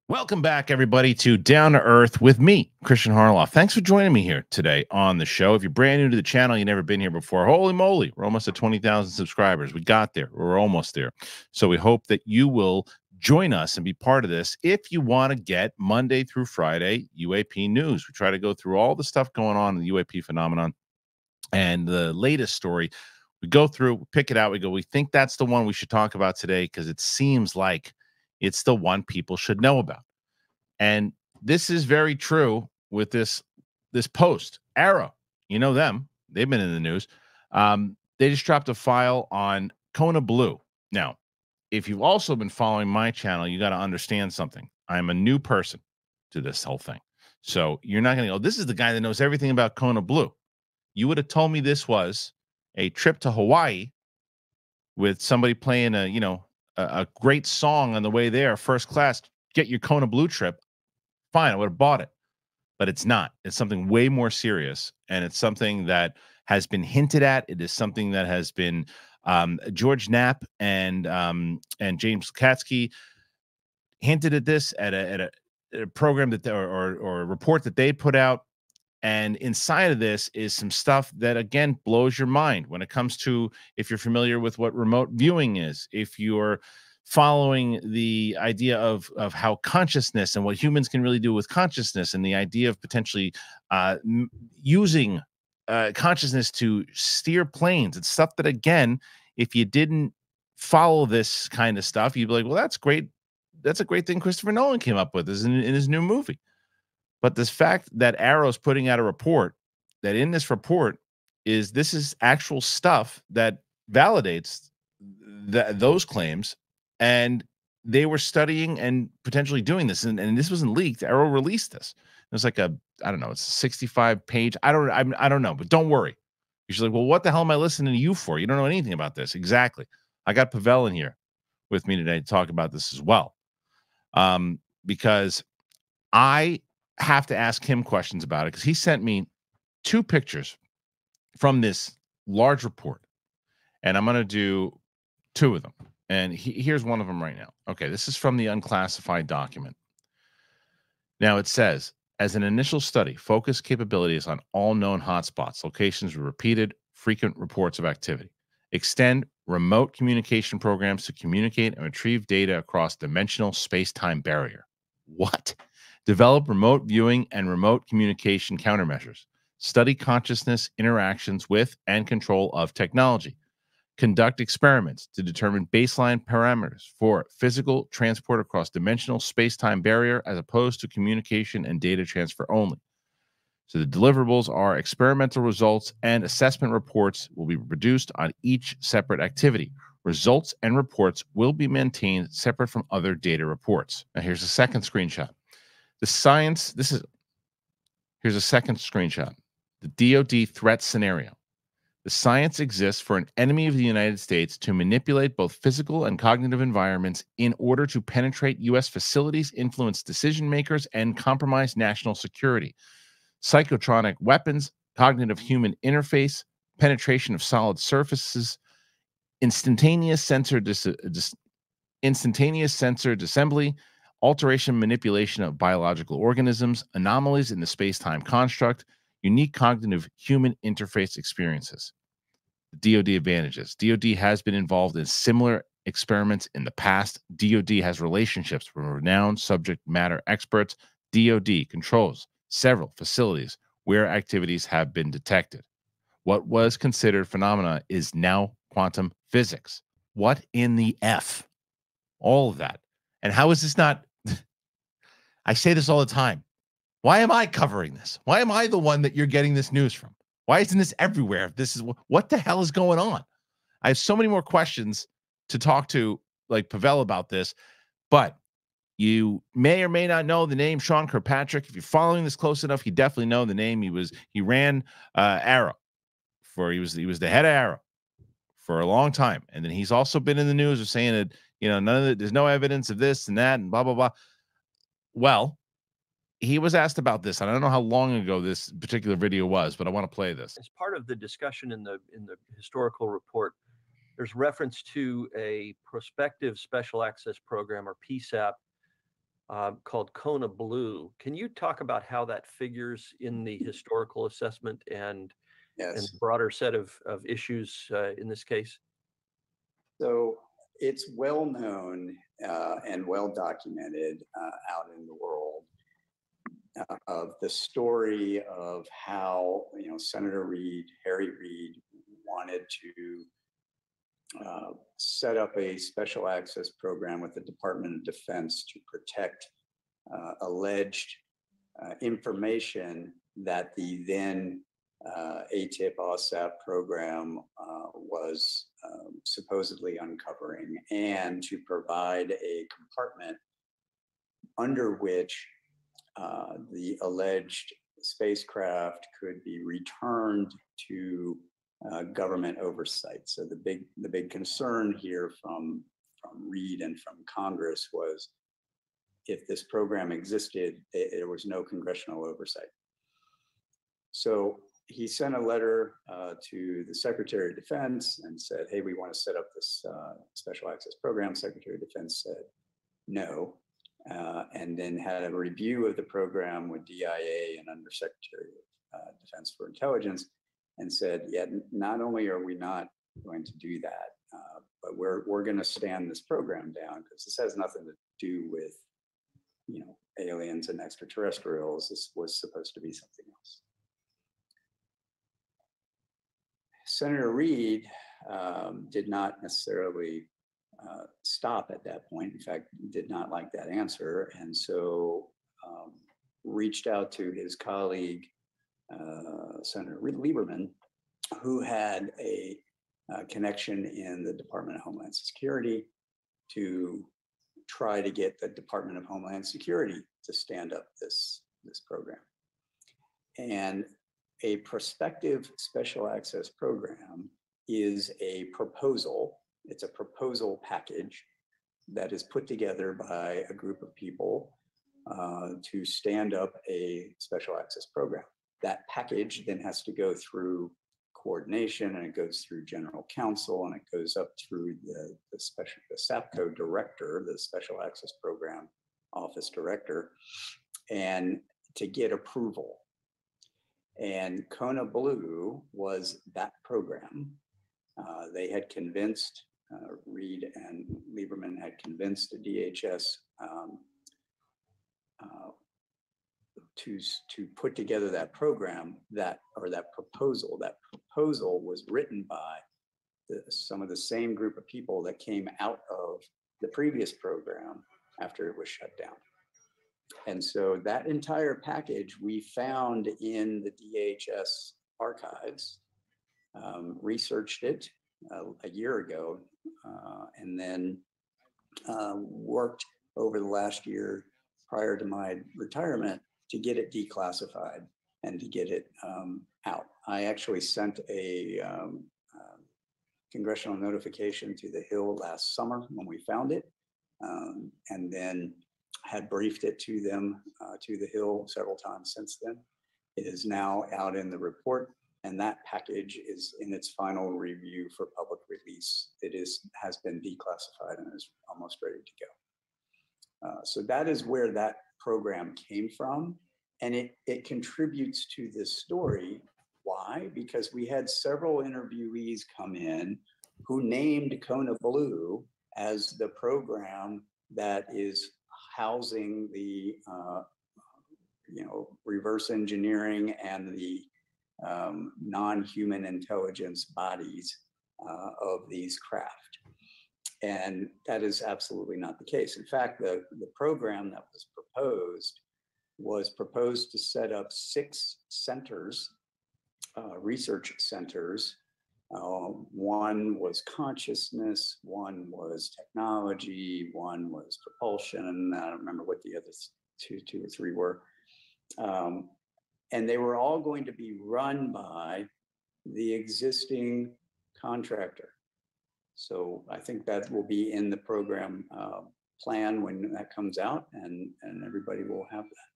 Welcome back, everybody, to Down to Earth with me, Christian Harloff. Thanks for joining me here today on the show. If you're brand new to the channel, you've never been here before, holy moly, we're almost at 20,000 subscribers. We got there. We're almost there. So we hope that you will join us and be part of this if you want to get Monday through Friday UAP news. We try to go through all the stuff going on in the UAP phenomenon and the latest story. We go through, we pick it out, we go, we think that's the one we should talk about today because it seems like it's the one people should know about. And this is very true with this post. AARO, you know them. They've been in the news. They just dropped a file on Kona Blue. Now, if you've also been following my channel, you got to understand something. I'm a new person to this whole thing. So you're not going to go, this is the guy that knows everything about Kona Blue. You would have told me this was a trip to Hawaii with somebody playing a great song on the way there, first class, get your Kona Blue trip. Fine, I would have bought it, but it's not. It's something way more serious, and it's something that has been hinted at. It is something that has been George Knapp and James Katsky hinted at this at a program that or a report that they put out. And inside of this is some stuff that, again, blows your mind when it comes to, if you're familiar with what remote viewing is, if you're following the idea of how consciousness and what humans can really do with consciousness, and the idea of potentially using consciousness to steer planes. It's stuff that, again, if you didn't follow this kind of stuff, you'd be like, well, that's great. That's a great thing Christopher Nolan came up with in his new movie. But this fact that AARO's putting out a report, that in this report this is actual stuff that validates those claims, and they were studying and potentially doing this, and this wasn't leaked. AARO released this. It was like I don't know, it's a 65-page. I don't know, but don't worry. You're like, well, what the hell am I listening to you for? You don't know anything about this. Exactly. I got Pavel in here with me today to talk about this as well, because I have to ask him questions about it, because he sent me 2 pictures from this large report, and I'm going to do 2 of them. And here's one of them right now. Okay, this is from the unclassified document. Now it says, as an initial study, focus capabilities on all known hotspots, locations with repeated, frequent reports of activity. Extend remote communication programs to communicate and retrieve data across dimensional space-time barrier. What? Develop remote viewing and remote communication countermeasures. Study consciousness interactions with and control of technology. Conduct experiments to determine baseline parameters for physical transport across dimensional space-time barrier as opposed to communication and data transfer only. So the deliverables are experimental results, and assessment reports will be produced on each separate activity. Results and reports will be maintained separate from other data reports. Now here's a second screenshot. The science, here's a second screenshot. The DoD threat scenario. The science exists for an enemy of the United States to manipulate both physical and cognitive environments in order to penetrate U.S. facilities, influence decision makers, and compromise national security. Psychotronic weapons, cognitive human interface, penetration of solid surfaces, instantaneous sensor disassembly, alteration, manipulation of biological organisms, anomalies in the space-time construct, unique cognitive human interface experiences. The DoD advantages. DoD has been involved in similar experiments in the past. DoD has relationships with renowned subject matter experts. DoD controls several facilities where activities have been detected. What was considered phenomena is now quantum physics. What in the F? All of that. And how is this not? I say this all the time. Why am I covering this? Why am I the one that you're getting this news from? Why isn't this everywhere? This is what the hell is going on? I have so many more questions to talk to, like Pavel, about this, but you may or may not know the name Sean Kirkpatrick. If you're following this close enough, you definitely know the name. He ran AARO he was the head of AARO for a long time, and then he's also been in the news of saying that there's no evidence of this and that and blah blah blah. Well, he was asked about this. I don't know how long ago this particular video was, but I want to play this. As part of the discussion in the historical report, there's reference to a prospective special access program, or PSAP, called Kona Blue. Can you talk about how that figures in the historical assessment and Yes. the broader set of issues in this case? So it's well known and well documented out in the world of the story of how, Senator Reid, Harry Reid, wanted to set up a special access program with the Department of Defense to protect alleged information that the then ATIP OSAP program was supposedly uncovering, and to provide a compartment under which the alleged spacecraft could be returned to government oversight. So the big concern here from Reid and from Congress was, if this program existed, there was no congressional oversight. So he sent a letter to the Secretary of Defense and said, hey, we want to set up this special access program. Secretary of Defense said no, and then had a review of the program with DIA and Undersecretary of Defense for Intelligence, and said, yeah, not only are we not going to do that, but we're going to stand this program down, because this has nothing to do with, aliens and extraterrestrials. This was supposed to be something else. Senator Reid did not necessarily stop at that point. In fact, did not like that answer, and so reached out to his colleague, Senator Lieberman, who had a connection in the Department of Homeland Security, to try to get the Department of Homeland Security to stand up this program. And a prospective special access program is a proposal. It's a proposal package that is put together by a group of people to stand up a special access program. That package then has to go through coordination, and it goes through general counsel, and it goes up through the SAPCO director, the Special Access Program Office director, and to get approval. And Kona Blue was that program. They had convinced, Reid and Lieberman had convinced the DHS to put together that program, that proposal. That proposal was written by some of the same group of people that came out of the previous program after it was shut down. And so that entire package we found in the DHS archives, researched it a year ago, and then worked over the last year prior to my retirement to get it declassified and to get it out. I actually sent a congressional notification to the Hill last summer when we found it, and then had briefed it to them, to the Hill, several times since then. It is now out in the report, and that package is in its final review for public release. It has been declassified and is almost ready to go. So that is where that program came from, and it contributes to this story. Why? Because we had several interviewees come in who named Kona Blue as the program that is housing the reverse engineering and the non-human intelligence bodies of these craft. And that is absolutely not the case. In fact, the program that was proposed to set up 6 centers, research centers. One was consciousness, one was technology, one was propulsion. I don't remember what the other two or three were. And they were all going to be run by the existing contractor. So I think that will be in the program plan when that comes out, and everybody will have that.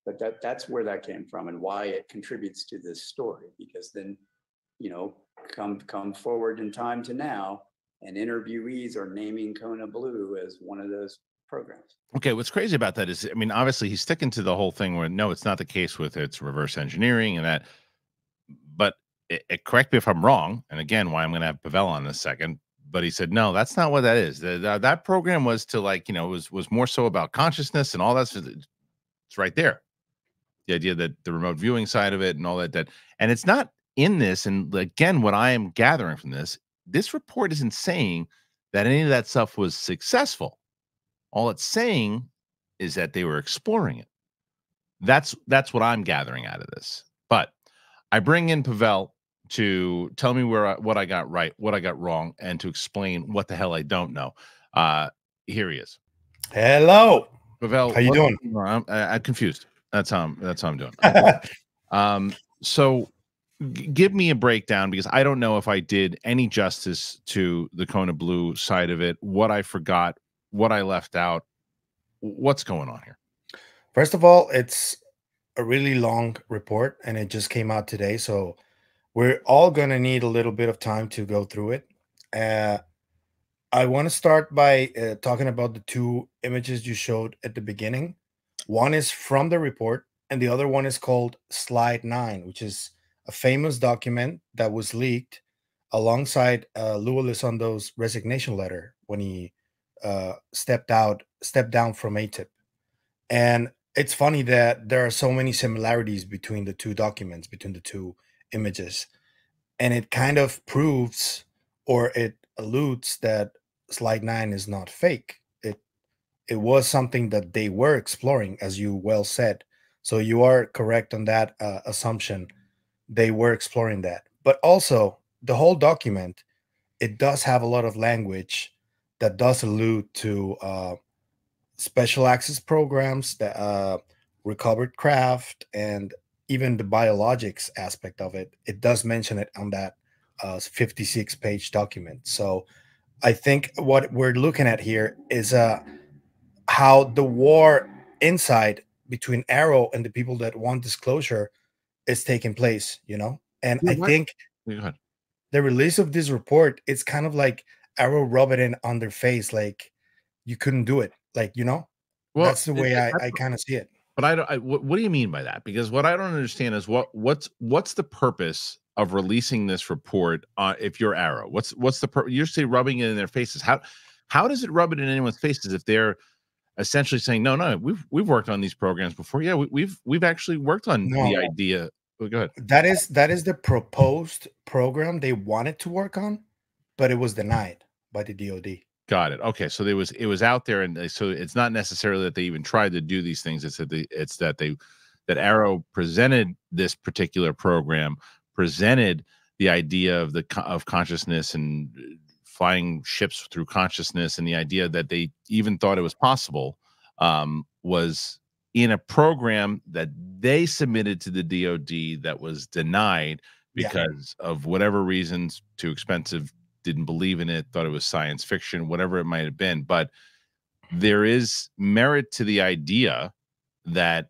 But that's where that came from and why it contributes to this story, because then, come forward in time to now, and interviewees are naming Kona Blue as one of those programs. Okay, what's crazy about that is, I mean, obviously he's sticking to the whole thing where no, it's not the case with it's reverse engineering and that. But correct me if I'm wrong. And again, why I'm going to have Pavel on in a second. But he said, no, that's not what that is. That program was to like, was more so about consciousness and all that. It's right there. The idea that the remote viewing side of it and all that, and it's not in this. And again, what I am gathering from this report isn't saying that any of that stuff was successful. All it's saying is that they were exploring it. That's what I'm gathering out of this. But I bring in Pavel to tell me what I got right, what I got wrong, and to explain what the hell I don't know. Here he is. Hello, Pavel. How you doing? I'm confused. That's how I'm doing. So give me a breakdown, because I don't know if I did any justice to the Kona Blue side of it, what I forgot, what I left out, what's going on here. First of all, it's a really long report and it just came out today. So we're all going to need a little bit of time to go through it. I want to start by talking about the two images you showed at the beginning. One is from the report and the other one is called Slide 9, which is a famous document that was leaked alongside Lou Elizondo's resignation letter when he stepped down from ATIP. And it's funny that there are so many similarities between the two documents, between the two images. And it kind of proves, or it alludes, that Slide 9 is not fake. It was something that they were exploring, as you well said. So you are correct on that assumption. They were exploring that. But also, the whole document, it does have a lot of language that does allude to special access programs, that recovered craft, and even the biologics aspect of it. It does mention it on that 56-page document. So I think what we're looking at here is how the war inside between AARO and the people that want disclosure is taking place, And I think the release of this report, it's kind of like AARO rub it in on their face, like you couldn't do it, like, well, that's the way I kind of see it. But I don't. What do you mean by that? Because what I don't understand is what's the purpose of releasing this report? If you're AARO, what's the purpose? You're saying rubbing it in their faces. How does it rub it in anyone's faces if they're essentially saying no, we've worked on these programs before? Yeah, we've actually worked on the idea. Oh, go ahead. That is the proposed program they wanted to work on, but it was denied by the DoD. Got it. Okay, so it was out there, and so it's not necessarily that they even tried to do these things. It's that AARO presented this particular program, presented the idea of consciousness and flying ships through consciousness, and the idea that they even thought it was possible was in a program that they submitted to the DoD that was denied because of whatever reasons, too expensive, didn't believe in it, thought it was science fiction, whatever it might have been. But there is merit to the idea that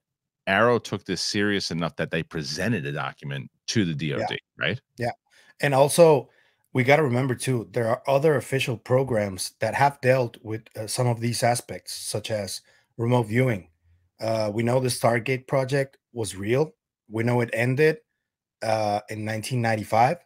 AARO took this serious enough that they presented a document to the DoD, right? Yeah. And also, we got to remember, too, there are other official programs that have dealt with some of these aspects, such as remote viewing. We know the Stargate project was real. We know it ended in 1995.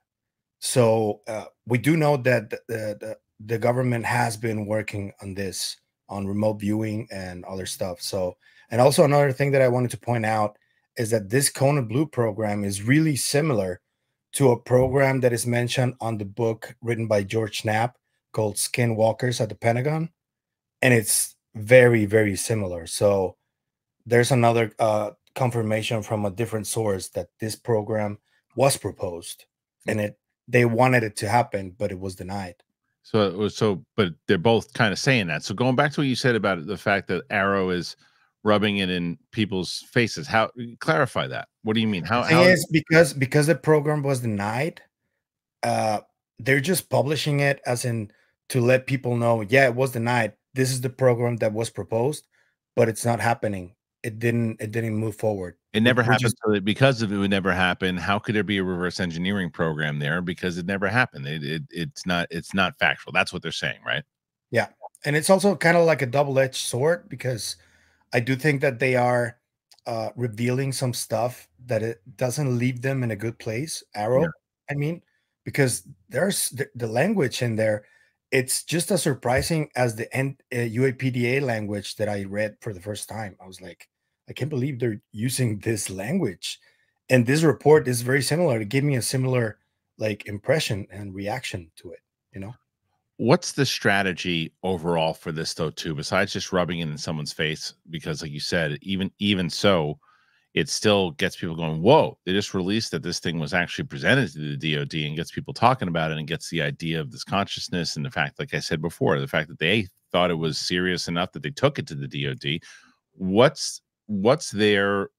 So we do know that the government has been working on this, on remote viewing and other stuff. So, and also another thing that I wanted to point out is that this Kona Blue program is really similar to a program that is mentioned on the book written by George Knapp called Skinwalkers at the Pentagon. And it's very, very similar. So there's another confirmation from a different source that this program was proposed, and they wanted it to happen, but it was denied. But they're both kind of saying that. So going back to what you said about the fact that AARO is rubbing it in people's faces, how clarify that? What do you mean? How is because the program was denied, they're just publishing it as in to let people know, yeah, it was denied. This is the program that was proposed, but it's not happening. It didn't move forward. It never happened. So because of it would never happen, how could there be a reverse engineering program there? Because it never happened. It's not factual. That's what they're saying, right? Yeah. And it's also kind of like a double-edged sword, because I do think that they are revealing some stuff that it doesn't leave them in a good place. Yeah. Arrow, I mean, because there's the language in there. It's just as surprising as the UAPDA language that I read for the first time. I was like, I can't believe they're using this language. And this report is very similar. It gave me a similar like impression and reaction to it, you know? What's the strategy overall for this though, too, besides just rubbing it in someone's face? Because like you said, even so, it still gets people going, whoa, they just released that this thing was actually presented to the DoD, and gets people talking about it, and gets the idea of this consciousness, and the fact, like I said before, the fact that they thought it was serious enough that they took it to the DoD. What's their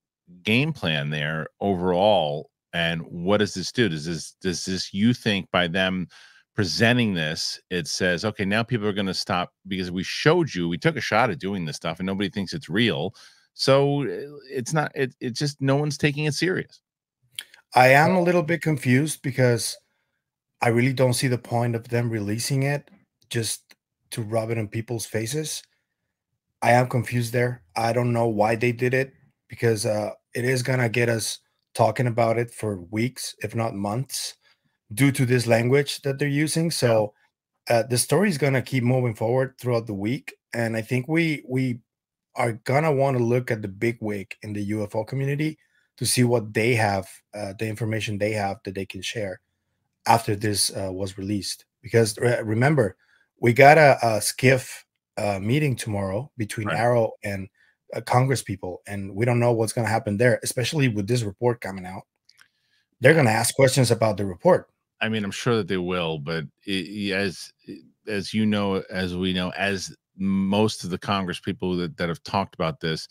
game plan there overall, and what does this do? Does this you think by them presenting this, it says, okay, now people are going to stop because we took a shot at doing this stuff and nobody thinks it's real. So it's not, it's just no one's taking it serious. I am a little bit confused because I really don't see the point of them releasing it just to rub it in people's faces. I am confused there. I don't know why they did it, because it is gonna get us talking about it for weeks, if not months, due to this language that they're using. So the story is gonna keep moving forward throughout the week, and I think we are gonna want to look at the big wig in the UFO community to see what they have, the information they have that they can share after this was released. Because remember, we got a skiff meeting tomorrow between Right. AARO and Congress people, and we don't know what's going to happen there, especially with this report coming out. They're going to ask questions about the report. I mean, I'm sure that they will, but as you know, as we know, as most of the Congress people that have talked about this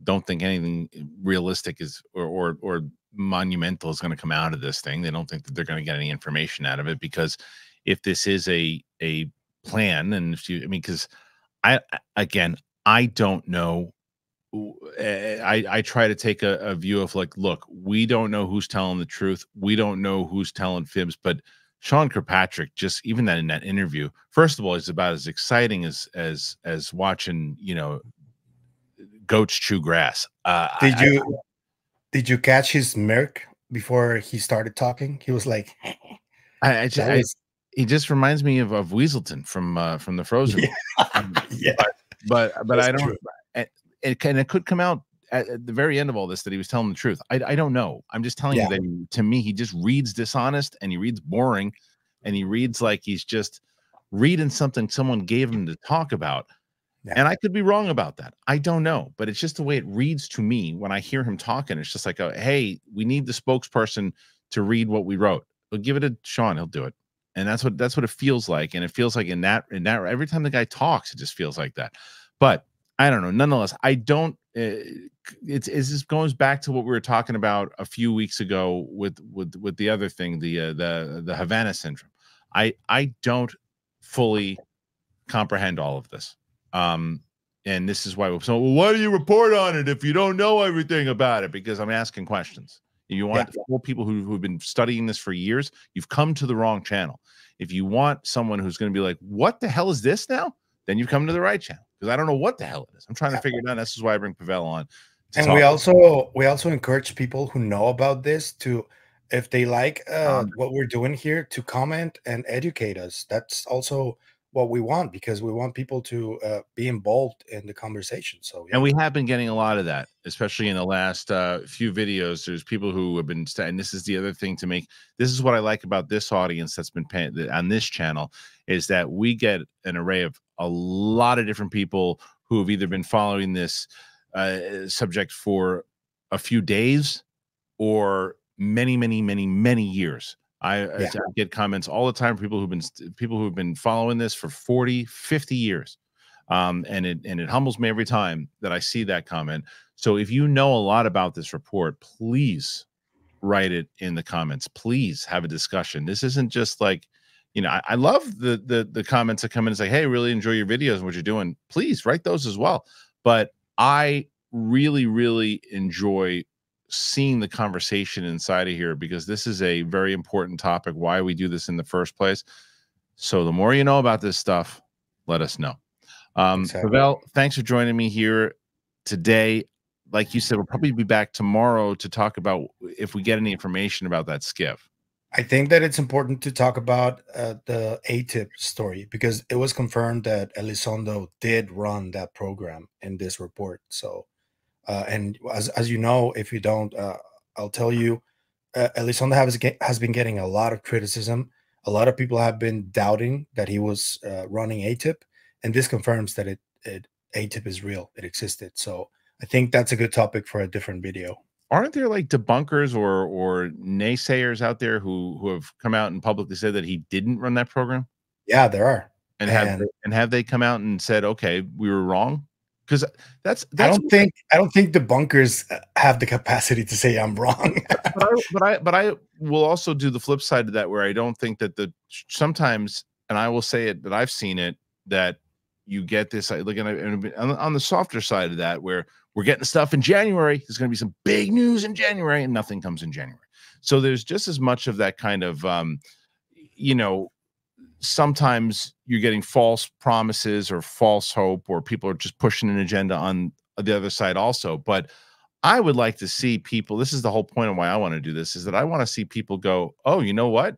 don't think anything realistic is or monumental is going to come out of this thing. They don't think that they're going to get any information out of it, because if this is a plan, and if you, I mean, because again, I don't know. I try to take a view of like, look, we don't know who's telling the truth. We don't know who's telling fibs, but Sean Kirkpatrick, just even that in that interview, first of all, is about as exciting as watching, goats chew grass. Did you catch his smirk before he started talking? He was like, I just, that was he just reminds me of Weaselton from the Frozen. yeah, yeah, But that's I don't. true. It could come out at the very end of all this that he was telling the truth. I don't know. I'm just telling you Yeah. that to me, he just reads dishonest, and he reads boring, and he reads like he's just reading something someone gave him to talk about. Yeah. And I could be wrong about that. I don't know, but it's just the way it reads to me when I hear him talking. It's just like, hey, we need the spokesperson to read what we wrote. We'll give it to Sean. He'll do it. And that's what it feels like. And it feels like in that every time the guy talks, it just feels like that. But I don't know. Nonetheless, I don't. It just goes back to what we were talking about a few weeks ago with the other thing, the Havana syndrome. I don't fully comprehend all of this. And this is why. So why do you report on it if you don't know everything about it? Because I'm asking questions. You want four people who've been studying this for years. You've come to the wrong channel. If you want someone who's going to be like, what the hell is this now? Then you've come to the right channel, because I don't know what the hell it is. I'm trying to figure it out. This is why I bring Pavel on. And we also encourage people who know about this to, if they like what we're doing here, to comment and educate us. That's also what we want, because we want people to be involved in the conversation. So and we have been getting a lot of that, especially in the last few videos. There's people who have been, and this is the other thing to make. This is what I like about this audience that's been paying on this channel, is that we get an array of a lot of different people who have either been following this subject for a few days or many years. I get comments all the time from people who've been following this for 40, 50 years. And it humbles me every time that I see that comment. So if you know a lot about this report, please write it in the comments. Please have a discussion. This isn't just like, I love the comments that come in and say, hey, really enjoy your videos and what you're doing. Please write those as well. But I really enjoy seeing the conversation inside of here, because this is a very important topic, why we do this in the first place. So the more you know about this stuff, let us know. Exactly. Pavel, thanks for joining me here today. Like you said, we'll probably be back tomorrow to talk about if we get any information about that skiff. I think that it's important to talk about the ATIP story because it was confirmed that Elizondo did run that program in this report. So, and as you know, if you don't, I'll tell you, Elizondo has been getting a lot of criticism. A lot of people have been doubting that he was running ATIP, and this confirms that ATIP is real. It existed. So I think that's a good topic for a different video. Aren't there like debunkers or naysayers out there who have come out and publicly said that he didn't run that program? Yeah, there are. And have they come out and said, okay, we were wrong? Because that's I don't think the bunkers have the capacity to say I'm wrong. but I will also do the flip side of that, where I don't think that sometimes, and I will say it, that I've seen it, that you get this like on the softer side of that, where we're getting stuff in January. There's going to be some big news in January, and nothing comes in January. So there's just as much of that kind of, sometimes you're getting false promises or false hope, or people are just pushing an agenda on the other side also. But I would like to see people, this is the whole point of why I want to do this, is that I want to see people go, oh, you know what?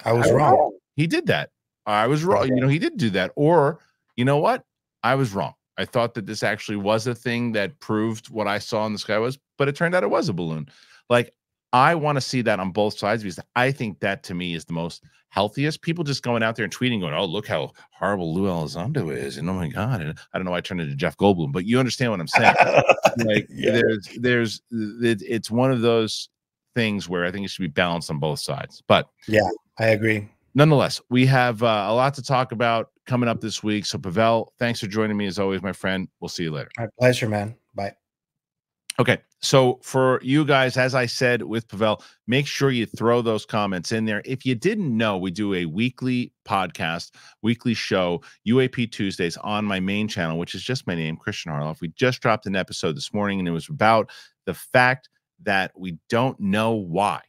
I was wrong. He did that. I was wrong. He did do that. Or, you know what? I was wrong. I thought that this actually was a thing that proved what I saw in the sky was, but it turned out it was a balloon. Like, I want to see that on both sides, because I think that to me is the most healthiest. People just going out there and tweeting, going, "Oh, look how horrible Lou Elizondo is," and "Oh my God," and I don't know why I turned into Jeff Goldblum, but you understand what I'm saying. Like, it's one of those things where I think it should be balanced on both sides. But yeah, I agree. Nonetheless, we have a lot to talk about coming up this week. So, Pavel, thanks for joining me as always, my friend. We'll see you later. My pleasure, man. Bye. Okay, so for you guys, as I said with Pavel, make sure you throw those comments in there. If you didn't know, we do a weekly podcast, weekly show, UAP Tuesdays, on my main channel, which is just my name, Christian Harloff. We just dropped an episode this morning, and it was about the fact that we don't know why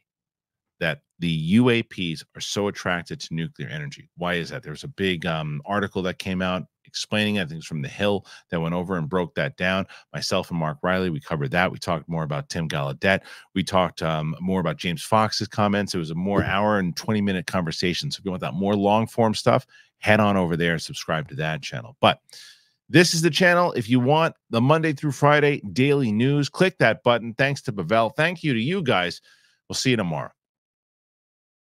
that the UAPs are so attracted to nuclear energy. Why is that? There was a big article that came out explaining, I think it's from The Hill, that went over and broke that down. Myself and Mark Riley, we covered that. We talked more about Tim Gallaudet. We talked more about James Fox's comments. It was a more hour and 20-minute conversation. So if you want that more long-form stuff, head on over there and subscribe to that channel. But this is the channel. If you want the Monday through Friday daily news, click that button. Thanks to Pavel. Thank you to you guys. We'll see you tomorrow.